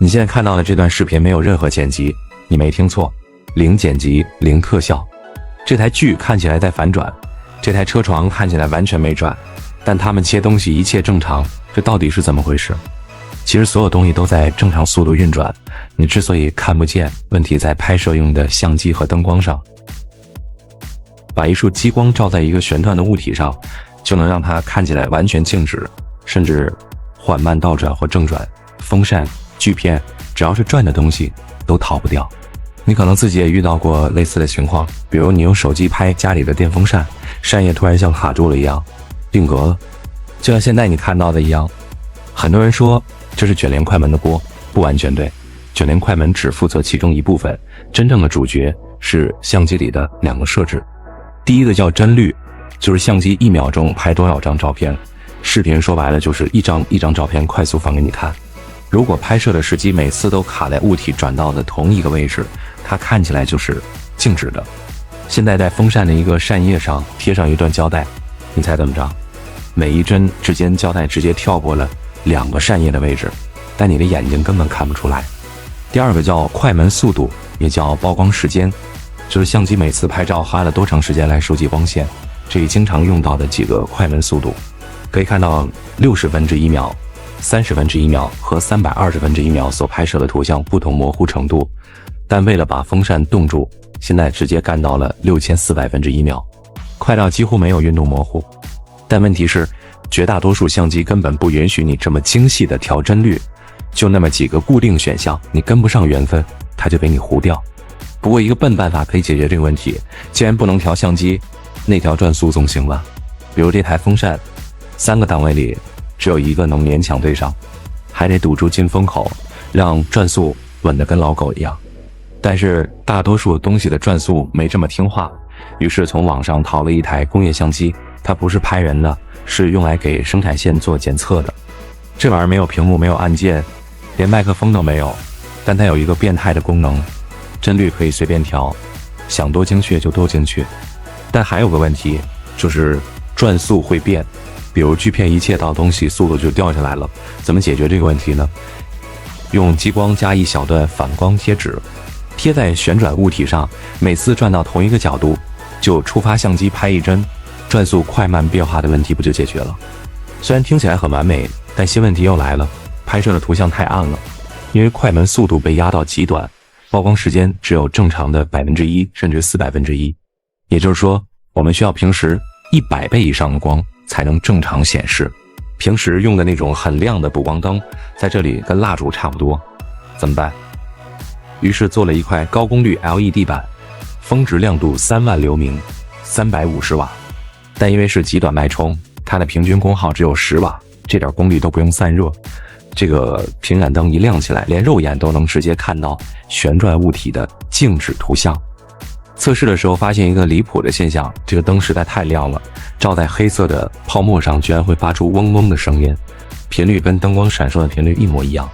你现在看到的这段视频没有任何剪辑，你没听错，零剪辑，零特效。这台剧看起来在反转，这台车床看起来完全没转，但他们切东西一切正常，这到底是怎么回事？其实所有东西都在正常速度运转，你之所以看不见，问题在拍摄用的相机和灯光上。把一束激光照在一个旋转的物体上，就能让它看起来完全静止，甚至缓慢倒转或正转。风扇、锯片，只要是转的东西都逃不掉。你可能自己也遇到过类似的情况，比如你用手机拍家里的电风扇，扇叶突然像卡住了一样，定格了，就像现在你看到的一样。很多人说这是卷帘快门的锅，不完全对，卷帘快门只负责其中一部分，真正的主角是相机里的两个设置。第一个叫帧率，就是相机1秒钟拍多少张照片，视频说白了就是一张一张照片快速放给你看。如果拍摄的时机每次都卡在物体转到的同一个位置，它看起来就是静止的。现在在风扇的一个扇叶上贴上一段胶带，你猜怎么着？每一帧之间胶带直接跳过了2个扇叶的位置，但你的眼睛根本看不出来。第二个叫快门速度，也叫曝光时间，就是相机每次拍照花了多长时间来收集光线，这里经常用到的几个快门速度。可以看到60分之1秒、30分之1秒和320分之1秒所拍摄的图像不同模糊程度，但为了把风扇冻住，现在直接干到了6400分之1秒，快到几乎没有运动模糊。但问题是，绝大多数相机根本不允许你这么精细的调帧率，就那么几个固定选项，你跟不上缘分，它就给你糊掉。不过一个笨办法可以解决这个问题，既然不能调相机，那调转速总行吧？比如这台风扇，3个档位里只有1个能勉强对上，还得堵住进风口，让转速稳得跟老狗一样。但是大多数东西的转速没这么听话，于是从网上淘了一台工业相机，它不是拍人的，是用来给生产线做检测的。这玩意儿没有屏幕，没有按键，连麦克风都没有，但它有一个变态的功能，帧率可以随便调，想多精确就多精确。但还有个问题，就是转速会变，比如锯片一切到东西速度就掉下来了。怎么解决这个问题呢？用激光加一小段反光贴纸，贴在旋转物体上，每次转到同一个角度就触发相机拍一帧，转速快慢变化的问题不就解决了？虽然听起来很完美，但新问题又来了，拍摄的图像太暗了，因为快门速度被压到极短，曝光时间只有正常的1%甚至400%，也就是说我们需要平时100倍以上的光才能正常显示。平时用的那种很亮的补光灯在这里跟蜡烛差不多，怎么办？于是做了一块高功率 LED 板，峰值亮度3万流明，350瓦，但因为是极短脉冲，它的平均功耗只有10瓦，这点功率都不用散热。这个频闪灯一亮起来，连肉眼都能直接看到旋转物体的静止图像。测试的时候发现一个离谱的现象，这个灯实在太亮了，照在黑色的泡沫上居然会发出嗡嗡的声音，频率跟灯光闪烁的频率一模一样。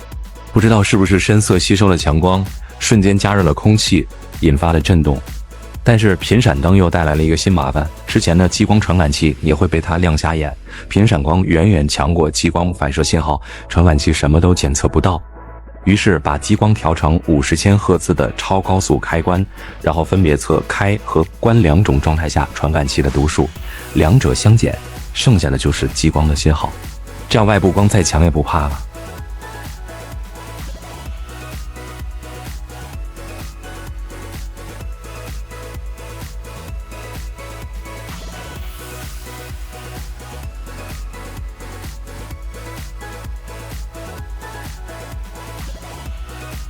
不知道是不是深色吸收了强光，瞬间加热了空气，引发了震动。但是频闪灯又带来了一个新麻烦，之前的激光传感器也会被它亮瞎眼，频闪光远远强过激光反射信号，传感器什么都检测不到。于是把激光调成50千赫兹的超高速开关，然后分别测开和关2种状态下传感器的读数，两者相减，剩下的就是激光的信号，这样外部光再强也不怕了。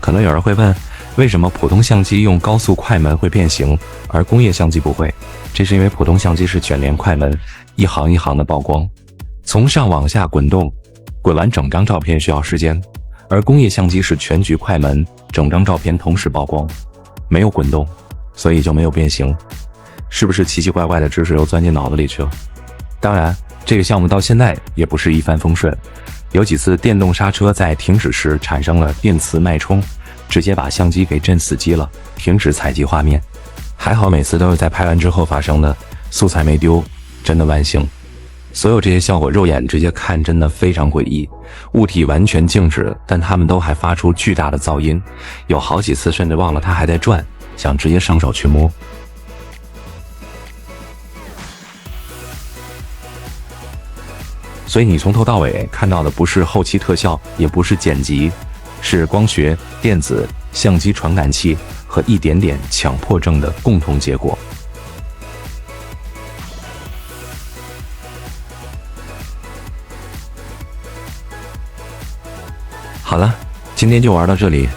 可能有人会问，为什么普通相机用高速快门会变形，而工业相机不会？这是因为普通相机是卷帘快门，一行一行的曝光，从上往下滚动，滚完整张照片需要时间，而工业相机是全局快门，整张照片同时曝光，没有滚动，所以就没有变形。是不是奇奇怪怪的知识又钻进脑子里去了？当然，这个项目到现在也不是一帆风顺，有几次电动刹车在停止时产生了电磁脉冲，直接把相机给震死机了，停止采集画面。还好每次都是在拍完之后发生的，素材没丢，真的万幸。所有这些效果肉眼直接看真的非常诡异，物体完全静止，但它们都还发出巨大的噪音，有好几次甚至忘了它还在转，想直接上手去摸。所以你从头到尾看到的不是后期特效，也不是剪辑，是光学、电子、相机传感器和一点点强迫症的共同结果。好了，今天就玩到这里，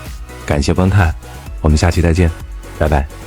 感谢观看，我们下期再见，拜拜。